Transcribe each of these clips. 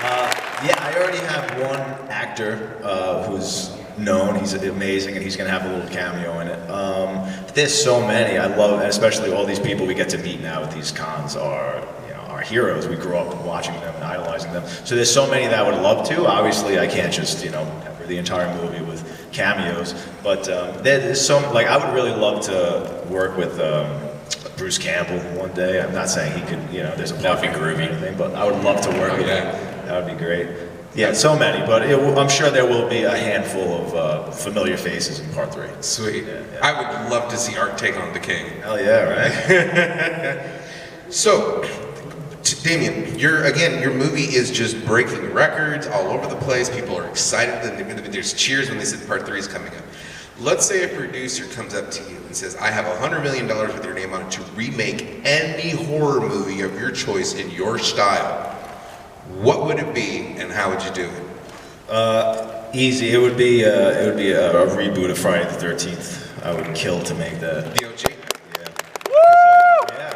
Yeah, I already have one actor who's known. He's amazing, and he's going to have a little cameo in it. But there's so many. I love, and especially all these people we get to meet now at these cons are, you know, our heroes. We grew up watching them and idolizing them. So there's so many that I would love to. Obviously, I can't just, you know, cover the entire movie with cameos. But there's some, like, I would really love to work with Bruce Campbell one day. I'm not saying he could, you know, there's a That'd be groovy. or anything, but I would love to work with him. That would be great. Yeah, so many, but I'm sure there will be a handful of familiar faces in part 3. Sweet. Yeah. I would love to see Art take on the King. Hell yeah, right? So, Damien, your movie is just breaking records all over the place. People are excited. There's cheers when they say part 3 is coming up. Let's say a producer comes up to you and says, I have $100 million with your name on it to remake any horror movie of your choice in your style. What would it be, and how would you do it? Easy. It would be a reboot of Friday the 13th. I would kill to make that. The OG? Yeah. Yeah.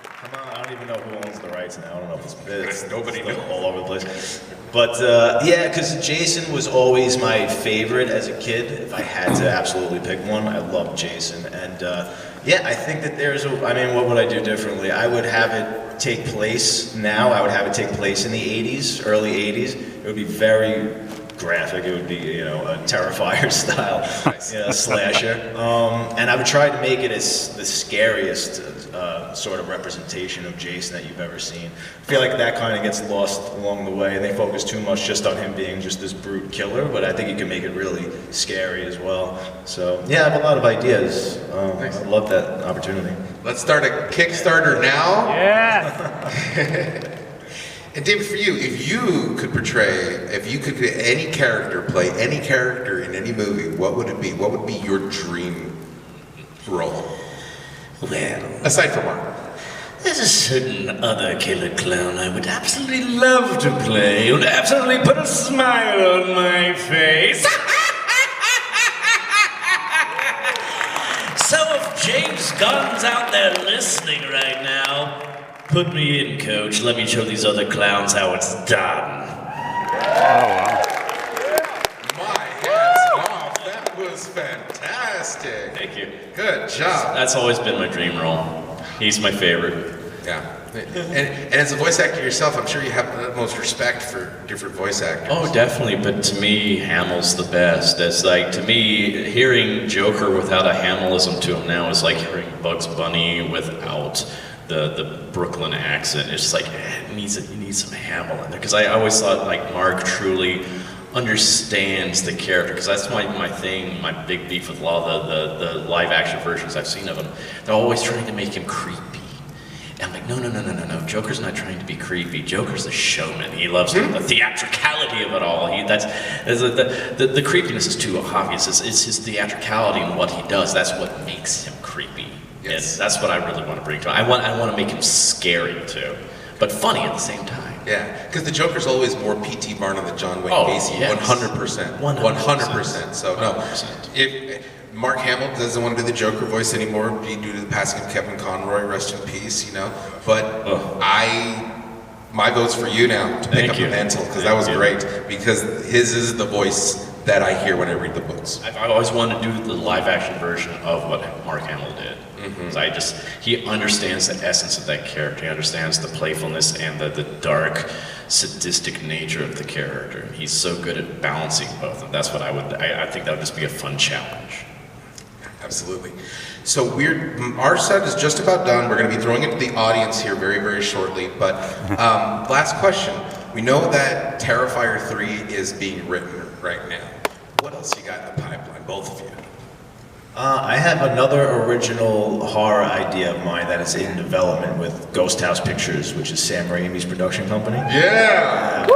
Come on, I don't even know who owns the rights now. I don't know if it's Nobody knows. all over the place. But yeah, because Jason was always my favorite as a kid. If I had to absolutely pick one, I loved Jason. And yeah, I think that I mean, what would I do differently? I would have it take place now. I would have it take place in the 80s, early 80s. It would be very graphic. It would be, you know, a Terrifier style slasher. And I would try to make it as the scariest sort of representation of Jason that you've ever seen. I feel like that kind of gets lost along the way, and they focus too much just on him being just this brute killer, but I think you can make it really scary as well. So yeah, I have a lot of ideas. Nice. I'd love that opportunity. Let's start a Kickstarter now. Yeah. And David, for you, if you could any character, play any character in any movie, what would it be? What would be your dream role? Well, Aside from Mark. there's a certain other killer clown I would absolutely love to play. It would absolutely put a smile on my face. So if James Gunn's out there listening right now, put me in, coach. Let me show these other clowns how it's done. My hats off. That was fantastic. Thank you. Good job. That's always been my dream role. He's my favorite. Yeah. And as a voice actor yourself, I'm sure you have the utmost respect for different voice actors. Oh, definitely, but to me, Hamill's the best. It's like, to me, hearing Joker without a Hamilism to him now is like hearing Bugs Bunny without the Brooklyn accent. It's just like, it needs some Hamill in there. Because I always thought, like, Mark truly understands the character, because that's my thing, my big beef with a lot of the live action versions I've seen of him. They're always trying to make him creepy. And I'm like, no, Joker's not trying to be creepy. Joker's a showman. He loves the theatricality of it all. The creepiness is too obvious. It's his theatricality and what he does. That's what makes him creepy. Yes. And that's what I really want to bring to him. I want to make him scary too, but funny at the same time. Yeah, because the Joker's always more P.T. Barnum than John Wayne Gacy. Yes. 100%. 100%. So no, 100%. if Mark Hamill doesn't want to do the Joker voice anymore due to the passing of Kevin Conroy, rest in peace, you know. But my vote's for you now to pick up the mantle, because that was great. Because his is the voice that I hear when I read the books. I've always wanted to do the live action version of what Mark Hamill did. Because he understands the essence of that character. He understands the playfulness and the dark, sadistic nature of the character. He's so good at balancing both. And that's what I think that would just be a fun challenge. Absolutely. So our set is just about done. We're going to be throwing it to the audience here very, very shortly. But last question. We know that Terrifier 3 is being written right now. What else you got in the pipeline, both of you? I have another original horror idea of mine that is in development with Ghost House Pictures, which is Sam Raimi's production company. Yeah! So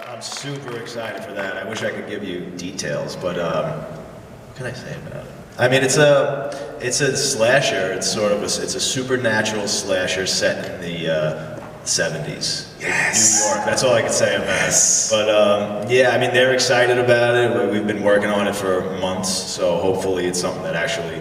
I'm super excited for that. I wish I could give you details, but what can I say about it? I mean, it's a slasher. It's a supernatural slasher set in the 70s. Yes. New York. That's all I can say about it. But yeah, I mean, they're excited about it. We've been working on it for months, so hopefully it's something that actually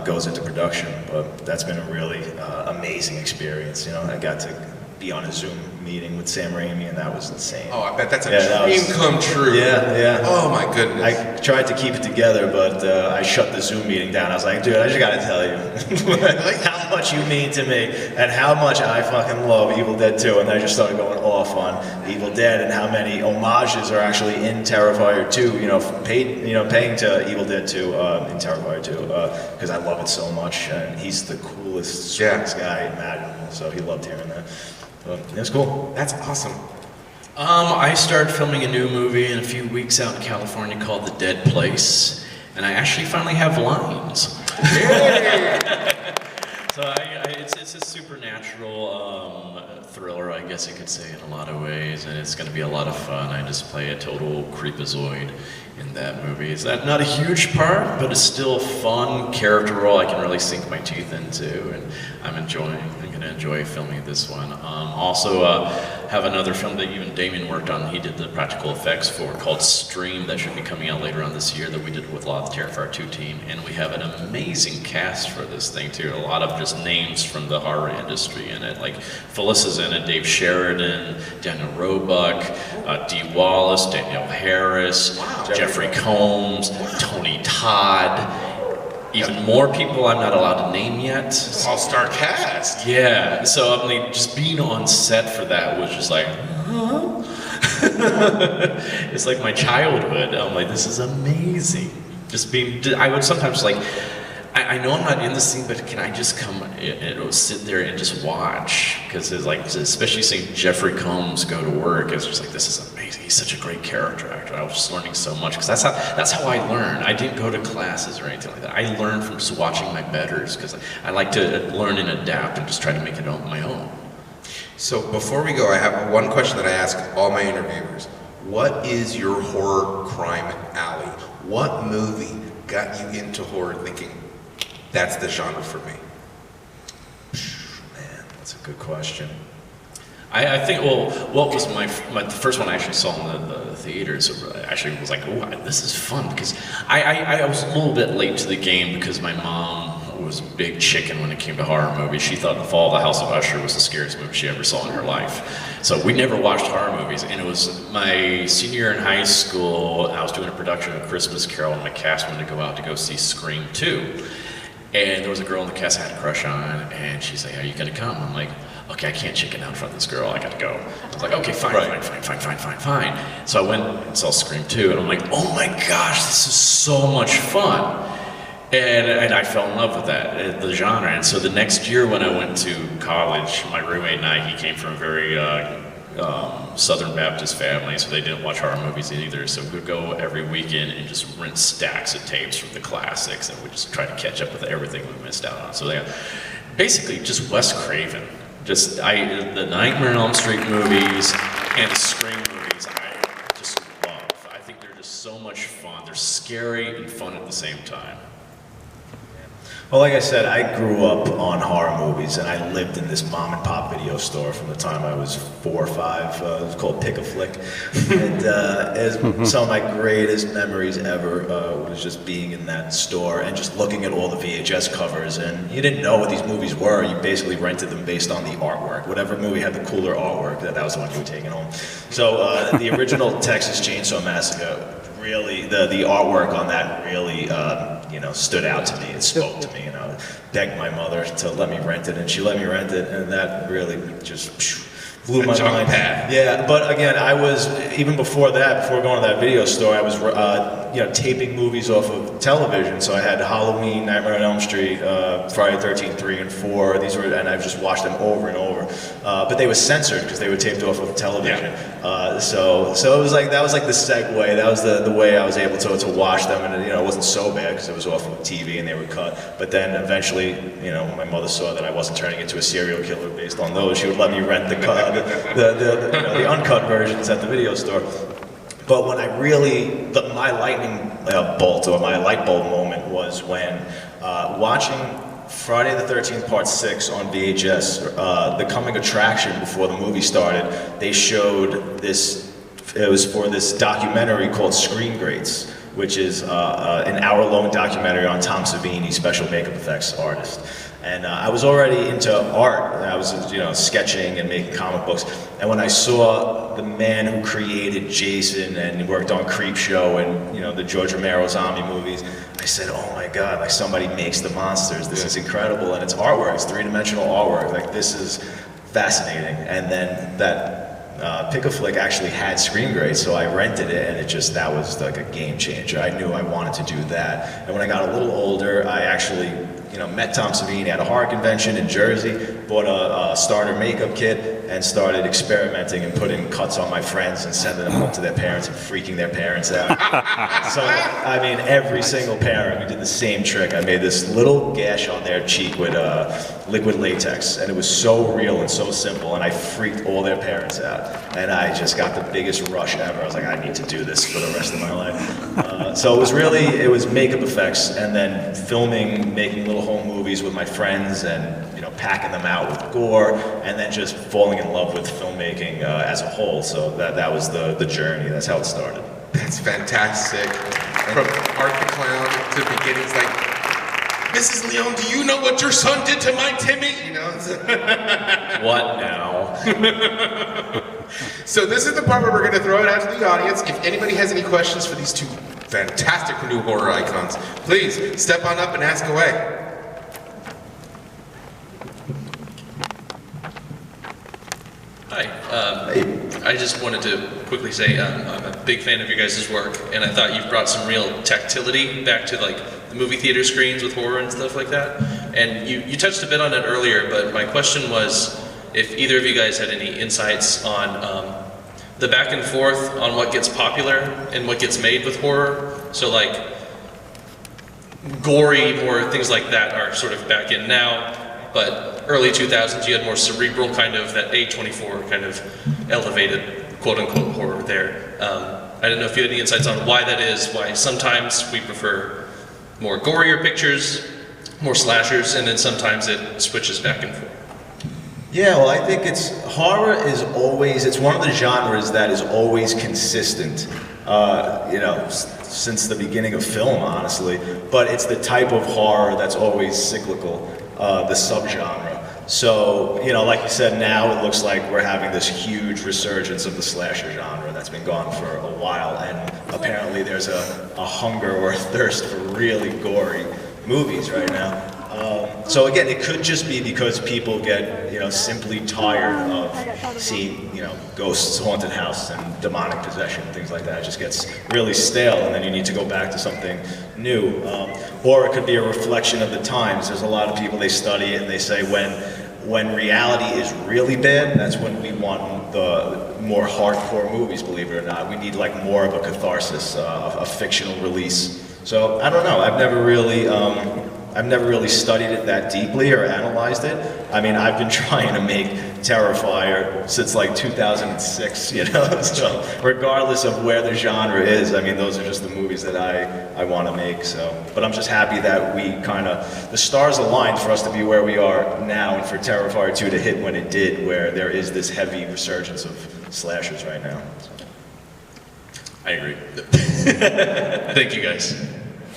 goes into production. But that's been a really amazing experience. You know, I got to be on a Zoom meeting with Sam Raimi, and that was insane. Oh, I bet that's a dream come true. Yeah, yeah. Oh my goodness. I tried to keep it together, but I shut the Zoom meeting down. I was like, dude, I just gotta tell you how much you mean to me and how much I fucking love Evil Dead 2. And I just started going off on Evil Dead and how many homages are actually in Terrifier 2, paying to Evil Dead 2 in Terrifier 2, because I love it so much. And he's the coolest, sweetest guy imaginable, so he loved hearing that. But it was cool. That's awesome. I started filming a new movie in a few weeks out in California called The Dead Place, and I actually finally have lines. So it's a supernatural thriller, I guess you could say, in a lot of ways, and it's going to be a lot of fun. I just play a total creepazoid in that movie. It's not a huge part, but it's still fun character role I can really sink my teeth into, and I'm going to enjoy filming this one. Also have another film that even Damien worked on. He did the practical effects for, called Stream, that should be coming out later on this year, that we did with a lot of the Terrifier 2 team, and we have an amazing cast for this thing too. A lot of just names from the horror industry in it, like Phyllis in it, Dave Sheridan, Daniel Roebuck, Dee Wallace, Danielle Harris, Jeffrey Combs, Tony Todd. Even more people I'm not allowed to name yet. All-star cast. Yeah, so I mean, just being on set for that was just like, huh? It's like my childhood. I'm like, this is amazing. I would sometimes like, I know I'm not in the scene, but can I just come and sit there and just watch? Because it's like, especially seeing Jeffrey Combs go to work, it's just like, this is amazing. He's such a great character actor. I was just learning so much, because that's how I learn. I didn't go to classes or anything like that. I learned from just watching my betters, because I like to learn and adapt and just try to make it on my own. So before we go, I have one question that I ask all my interviewers. What is your horror crime alley? What movie got you into horror thinking, that's the genre for me? Man, that's a good question. I think, well, what was the first one I actually saw in the theaters, actually was like, oh, this is fun, because I was a little bit late to the game, because my mom was a big chicken when it came to horror movies. She thought The Fall of the House of Usher was the scariest movie she ever saw in her life. So we never watched horror movies, and it was my senior year in high school. I was doing a production of Christmas Carol, and my cast wanted to go out to go see Scream 2. And there was a girl in the cast I had a crush on, and she's like, are you gonna come? I'm like, okay, I can't chicken out in front of this girl, I gotta go. I was like, okay, fine. So I went and saw Scream 2, and I'm like, oh my gosh, this is so much fun. And I fell in love with that, the genre. And so the next year when I went to college, my roommate and I, he came from a very Southern Baptist family, so they didn't watch horror movies either. So we would go every weekend and just rent stacks of tapes from the classics, and we just try to catch up with everything we missed out on. So yeah, basically just Wes Craven. Just the Nightmare on Elm Street movies and the Scream movies, I just love. I think they're just so much fun. They're scary and fun at the same time. Well, like I said, I grew up on horror movies, and I lived in this mom and pop video store from the time I was 4 or 5. It was called Pick a Flick, and some of my greatest memories ever was just being in that store and just looking at all the VHS covers. And you didn't know what these movies were. You basically rented them based on the artwork. Whatever movie had the cooler artwork, that was the one you were taking home. So the original Texas Chainsaw Massacre, really, the artwork on that really, stood out to me. It spoke to me, and I begged my mother to let me rent it, and she let me rent it, and that really just blew my mind. Yeah, but again, I was, even before that, before going to that video store, I was, taping movies off of television. So I had Halloween, Nightmare on Elm Street, Friday the 13th, 3 and 4. These were, and I've just watched them over and over. But they were censored because they were taped off of television. So it was like, that was like the segue. That was the way I was able to watch them, and it wasn't so bad because it was off of TV and they were cut. But then eventually, my mother saw that I wasn't turning into a serial killer based on those. She would let me rent the the uncut versions at the video store. But when I really, my lightning bolt or my light bulb moment was when watching Friday the 13th Part 6 on VHS, the coming attraction before the movie started, they showed this, it was for this documentary called Screen Greats, which is an hour-long documentary on Tom Savini, special makeup effects artist. And I was already into art. I was, sketching and making comic books. And when I saw the man who created Jason and worked on Creepshow and, the George Romero zombie movies, I said, oh my God, like somebody makes the monsters. This is incredible. And it's artwork, it's three-dimensional artwork. Like this is fascinating. And then that Pick-a-Flick actually had screen grades, so I rented it, and that was like a game changer. I knew I wanted to do that. And when I got a little older, I actually, met Tom Savini at a horror convention in Jersey, bought a starter makeup kit, and started experimenting and putting cuts on my friends and sending them home to their parents and freaking their parents out. So, I mean, every single parent, we did the same trick. I made this little gash on their cheek with liquid latex, and it was so real and so simple, and I freaked all their parents out. And I just got the biggest rush ever. I was like, I need to do this for the rest of my life. So it was makeup effects, and then filming, making little home movies with my friends, and packing them out with gore, and then just falling in love with filmmaking as a whole. So that was the journey. That's how it started. That's fantastic. From Art the Clown to beginnings, like, Mrs. Leone, do you know what your son did to my Timmy? What now? So this is the part where we're going to throw it out to the audience. If anybody has any questions for these two fantastic new horror icons, please step on up and ask away. Hi. I just wanted to quickly say I'm a big fan of your guys' work, and I thought you've brought some real tactility back to like the movie theater screens with horror and stuff like that. And you touched a bit on it earlier, but my question was if either of you guys had any insights on the back and forth on what gets popular and what gets made with horror. So like gory, more things like that are sort of back in now, but early 2000s you had more cerebral kind of, that A24 kind of elevated quote-unquote horror there. I don't know if you had any insights on why that is, why sometimes we prefer more gorier pictures, more slashers, and then sometimes it switches back and forth. Yeah, well, I think horror is always, it's one of the genres that is always consistent, since the beginning of film, honestly. But it's the type of horror that's always cyclical, the subgenre. So, like you said, now it looks like we're having this huge resurgence of the slasher genre that's been gone for a while, and apparently there's a hunger or a thirst for really gory movies right now. So again, it could just be because people get, simply tired of seeing, ghosts, haunted house, and demonic possession, things like that. It just gets really stale, and then you need to go back to something new. Or it could be a reflection of the times. There's a lot of people, they study it, and they say when reality is really bad, that's when we want the more hardcore movies, believe it or not. We need like more of a catharsis, a fictional release. So I don't know, I've never really studied it that deeply or analyzed it. I mean, I've been trying to make Terrifier since like 2006, so regardless of where the genre is, I mean, those are just the movies that I want to make, so. But I'm just happy that the stars aligned for us to be where we are now, and for Terrifier 2 to hit when it did, where there is this heavy resurgence of slashers right now. So. I agree. Thank you guys.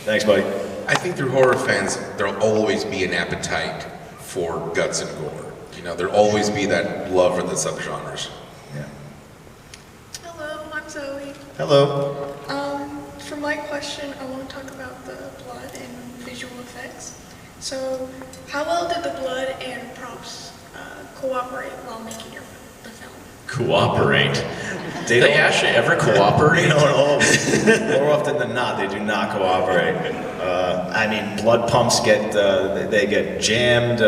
Thanks, buddy. I think through horror fans, there'll always be an appetite for guts and gore. There'll always be that love for the subgenres. Yeah. Hello, I'm Zoe. Hello. For my question, I want to talk about the blood and visual effects. So, how well did the blood and props cooperate while making the film? Cooperate? They actually ever cooperate? More often than not, they do not cooperate. I mean, blood pumps get jammed.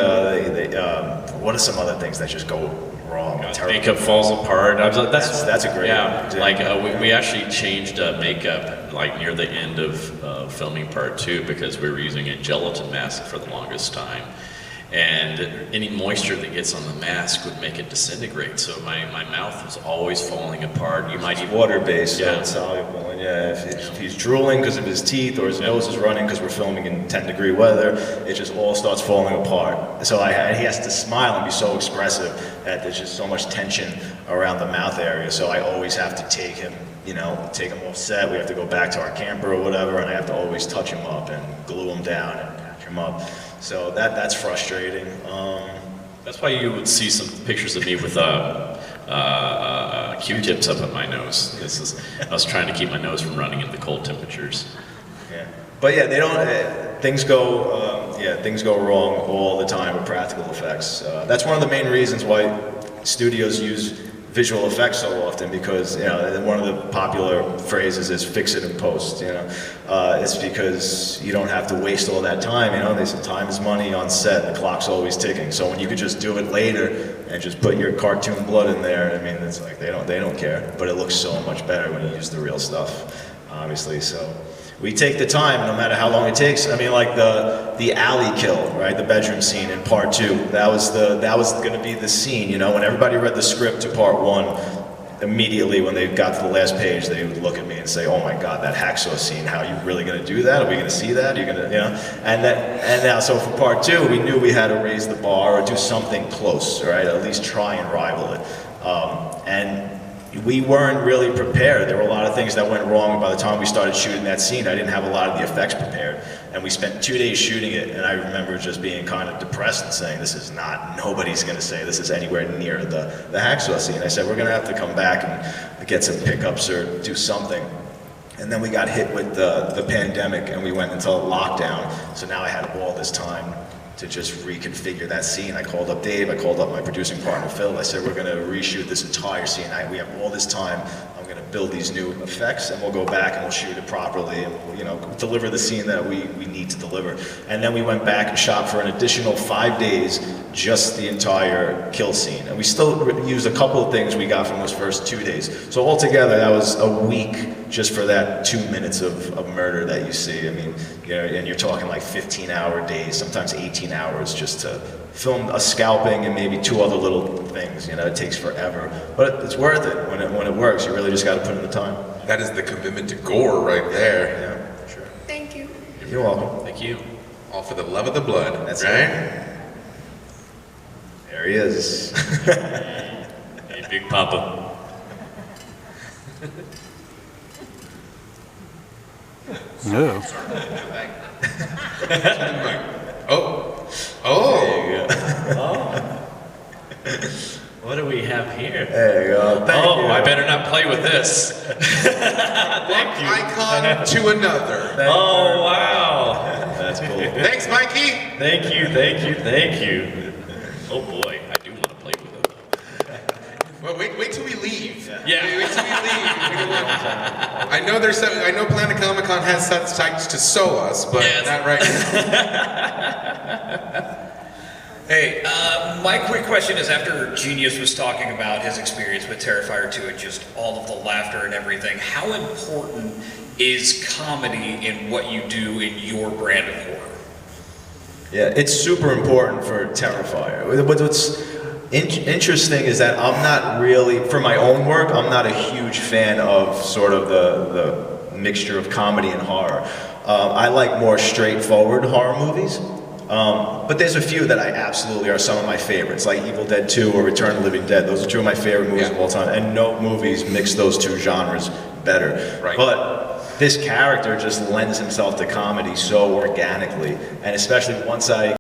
What are some other things that just go wrong? Makeup falls apart. That's a great one. Like we actually changed makeup like near the end of filming part 2 because we were using a gelatin mask for the longest time. And any moisture that gets on the mask would make it disintegrate. So my mouth was always falling apart. You might even water-based, so it's soluble. And if he's drooling because of his teeth, or his nose is running because we're filming in 10-degree weather, it just all starts falling apart. So he has to smile and be so expressive that there's just so much tension around the mouth area. So I always have to take him off set. We have to go back to our camper or whatever, and I have to always touch him up and glue him down and patch him up. So that's frustrating. That's why you would see some pictures of me with Q-tips up in my nose. I was trying to keep my nose from running into cold temperatures. Yeah. But yeah, they don't. Things go wrong all the time with practical effects. That's one of the main reasons why studios use visual effects so often, because one of the popular phrases is "fix it in post." It's because you don't have to waste all that time. They say time is money on set. The clock's always ticking. So when you could just do it later and just put your cartoon blood in there, I mean, it's like they don't care. But it looks so much better when you use the real stuff, obviously. So we take the time, no matter how long it takes. I mean, like the alley kill, right? The bedroom scene in part 2. That was going to be the scene. When everybody read the script to part 1, immediately when they got to the last page, they would look at me and say, "Oh my God, that hacksaw scene! How are you really going to do that? Are we going to see that? You're going to, And now, so for part 2, we knew we had to raise the bar or do something close, right? At least try and rival it. And we weren't really prepared. There were a lot of things that went wrong by the time we started shooting that scene. I didn't have a lot of the effects prepared. And we spent 2 days shooting it, and I remember just being kind of depressed and saying, nobody's gonna say this is anywhere near the hacksaw scene. I said, we're gonna have to come back and get some pickups or do something. And then we got hit with the pandemic, and we went into lockdown. So now I had all this time to just reconfigure that scene. I called up Dave, I called up my producing partner Phil. I said, we're gonna reshoot this entire scene. We have all this time. I'm gonna build these new effects, and we'll go back and we'll shoot it properly, and we'll, deliver the scene that we need to deliver. And then we went back and shot for an additional 5 days, just the entire kill scene. And we still used a couple of things we got from those first 2 days. So altogether, that was a week just for that 2 minutes of murder that you see. I mean, and you're talking like 15-hour days, sometimes 18 hours just to film a scalping and maybe 2 other little things. It takes forever, but it's worth it when it works. You really just got to put in the time. That is the commitment to gore right there. Yeah, sure. Thank you. You're welcome. Thank you. All for the love of the blood. That's right. it. There he is. Hey, Big Papa. No. There you go. What do we have here? There you go. Thank you. I better not play with this. One icon to another. Oh, wow. That's cool. Thanks, Mikey. Thank you. Oh boy, I do want to play with them. Well, wait till we leave. Yeah. Wait till we leave. I know I know Planet Comicon has such sites to sew us, but not right now. Hey, my quick question is, after Genius was talking about his experience with Terrifier 2 and just all of the laughter and everything, how important is comedy in what you do in your brand of horror? Yeah, it's super important for Terrifier. What's interesting is that I'm not really, for my own work, I'm not a huge fan of sort of the mixture of comedy and horror. I like more straightforward horror movies. But there's a few that I absolutely are some of my favorites, like Evil Dead 2 or Return of the Living Dead. Those are 2 of my favorite movies of all time, and no movies mix those 2 genres better. Right. But this character just lends himself to comedy so organically, and especially once I